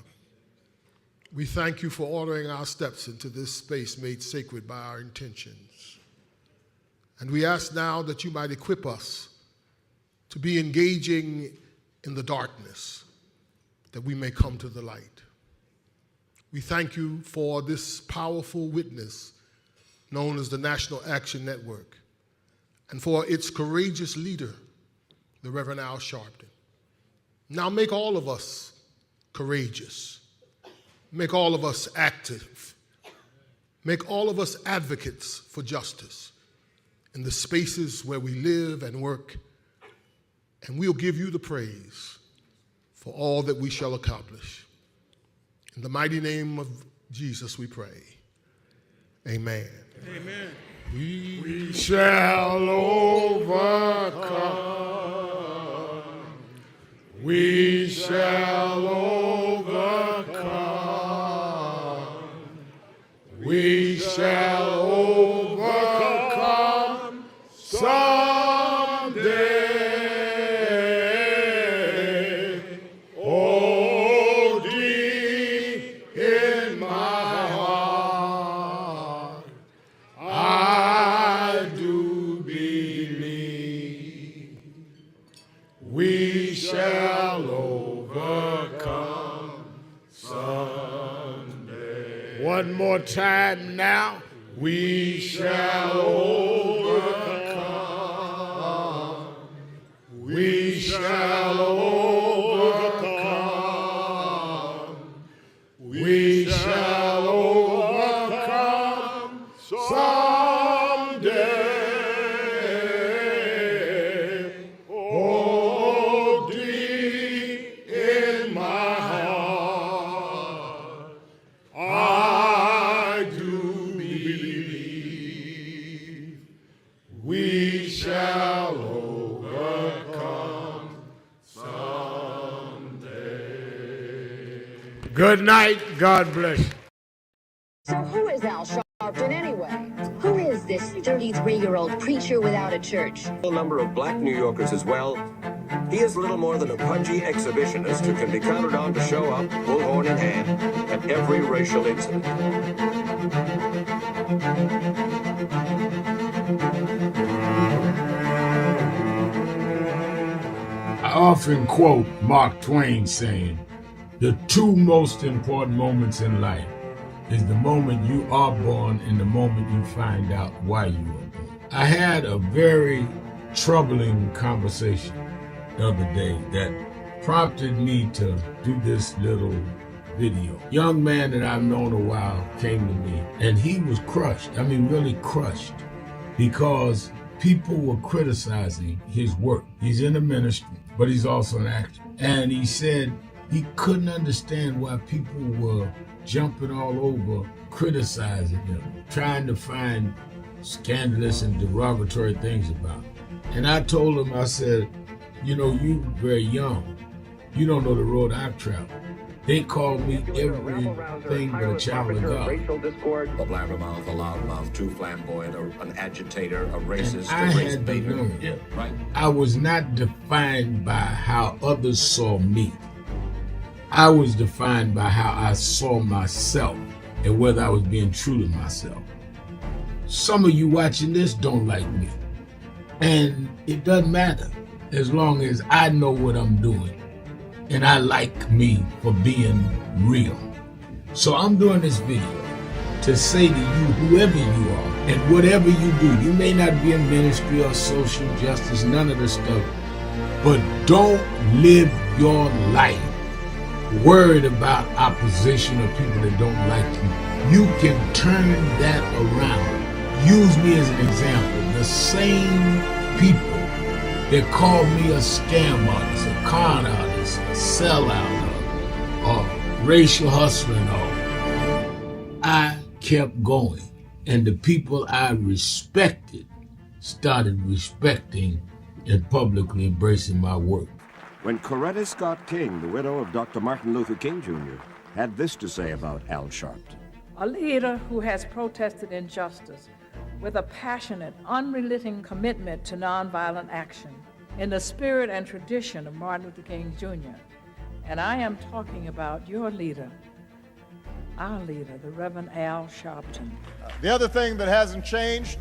we thank you for ordering our steps into this space made sacred by our intentions. And we ask now that you might equip us to be engaging in the darkness, that we may come to the light. We thank you for this powerful witness known as the National Action Network, and for its courageous leader, the Reverend Al Sharpton. Now make all of us courageous. Make all of us active. Make all of us advocates for justice in the spaces where we live and work, and we'll give you the praise for all that we shall accomplish. In the mighty name of Jesus we pray. Amen. Amen. We shall overcome. We shall overcome. We shall overcome someday. Oh, deep in my heart, I do believe we shall overcome someday. One more time now. We shall overcome. We shall overcome. We shall overcome someday. Oh, deep in my heart, I do believe we shall overcome someday. Good night. God bless you. So who is Al Sharpton anyway? Who is this 33-year-old preacher without a church? A number of black New Yorkers as well. He is little more than a pudgy exhibitionist who can be counted on to show up, bullhorn in hand, at every racial incident. I often quote Mark Twain saying, the two most important moments in life is the moment you are born and the moment you find out why you were born. I had a very troubling conversation the other day that prompted me to do this little video. Young man that I've known a while came to me and he was crushed. I mean, really crushed, because people were criticizing his work. He's in the ministry, but he's also an actor. And he said he couldn't understand why people were jumping all over, criticizing him, trying to find scandalous and derogatory things about him. And I told him, I said, you know, you're very young. You don't know the road I've traveled. They call me everything but a child of God. A blabbermouth, a loudmouth, too flamboyant, an agitator, a racist, I had to learn. Yeah, right. I was not defined by how others saw me. I was defined by how I saw myself and whether I was being true to myself. Some of you watching this don't like me. And it doesn't matter as long as I know what I'm doing and I like me for being real. So I'm doing this video to say to you, whoever you are and whatever you do, you may not be in ministry or social justice, none of this stuff, but don't live your life worried about opposition or people that don't like you. You can turn that around. Use me as an example. The same people that call me a scam artist, a con artist, a sellout, or racial hustler and all, I kept going. And the people I respected started respecting and publicly embracing my work. When Coretta Scott King, the widow of Dr. Martin Luther King Jr., had this to say about Al Sharpton. A leader who has protested injustice, with a passionate, unrelenting commitment to nonviolent action in the spirit and tradition of Martin Luther King Jr. And I am talking about your leader, our leader, the Reverend Al Sharpton. The other thing that hasn't changed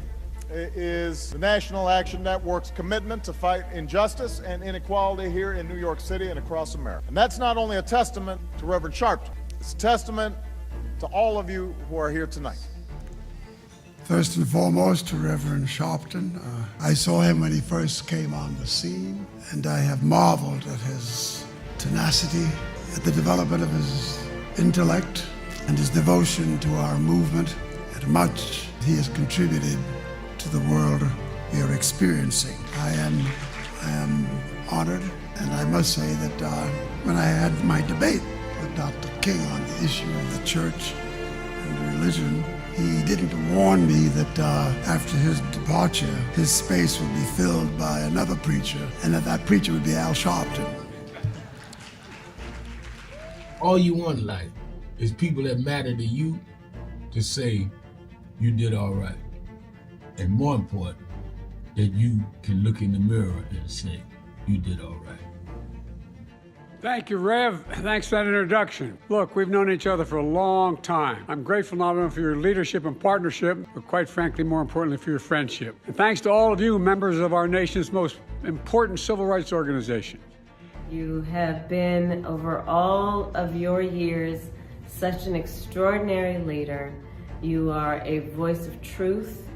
is the National Action Network's commitment to fight injustice and inequality here in New York City and across America. And that's not only a testament to Reverend Sharpton, it's a testament to all of you who are here tonight. First and foremost, to Reverend Sharpton. I saw him when he first came on the scene, and I have marveled at his tenacity, at the development of his intellect, and his devotion to our movement, and much he has contributed to the world we are experiencing. I am honored, and I must say that when I had my debate with Dr. King on the issue of the church and religion, he didn't warn me that after his departure, his space would be filled by another preacher, and that preacher would be Al Sharpton. All you want in life is people that matter to you to say you did all right. And more important, that you can look in the mirror and say you did all right. Thank you, Rev. Thanks for that introduction. Look, we've known each other for a long time. I'm grateful not only for your leadership and partnership, but quite frankly, more importantly, for your friendship. And thanks to all of you, members of our nation's most important civil rights organization. You have been, over all of your years, such an extraordinary leader. You are a voice of truth,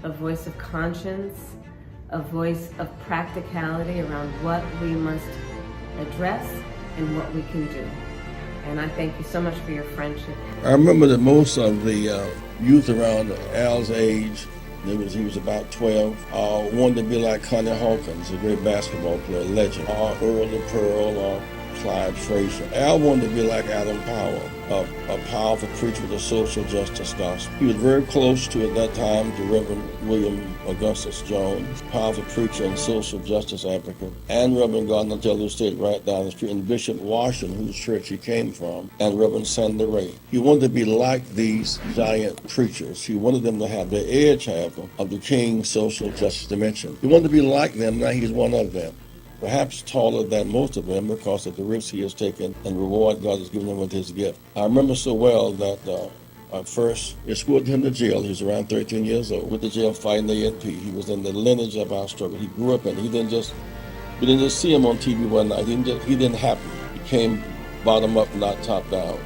a voice of conscience, a voice of practicality around what we must address and what we can do. And I thank you so much for your friendship. I remember that most of the youth around Al's age, he was about 12, wanted to be like Connie Hawkins, a great basketball player, legend, or Earl the Pearl, or Clyde Frazier. Al wanted to be like Adam Powell, a powerful preacher with a social justice gospel. He was very close to, at that time, to Reverend William Augustus Jones, powerful preacher and social justice advocate, and Reverend Gardner Taylor State right down the street, and Bishop Washington, whose church he came from, and Reverend Sandy Ray. He wanted to be like these giant preachers. He wanted them to have the edge, however, of the King's social justice dimension. He wanted to be like them, now he's one of them. Perhaps taller than most of them because of the risks he has taken and the reward God has given him with his gift. I remember so well that first escorted him to jail. He was around 13 years old with the jail fighting the ANP. He was in the lineage of our struggle. He grew up in it. We didn't just see him on TV one night. He didn't happen. He came bottom up, not top down.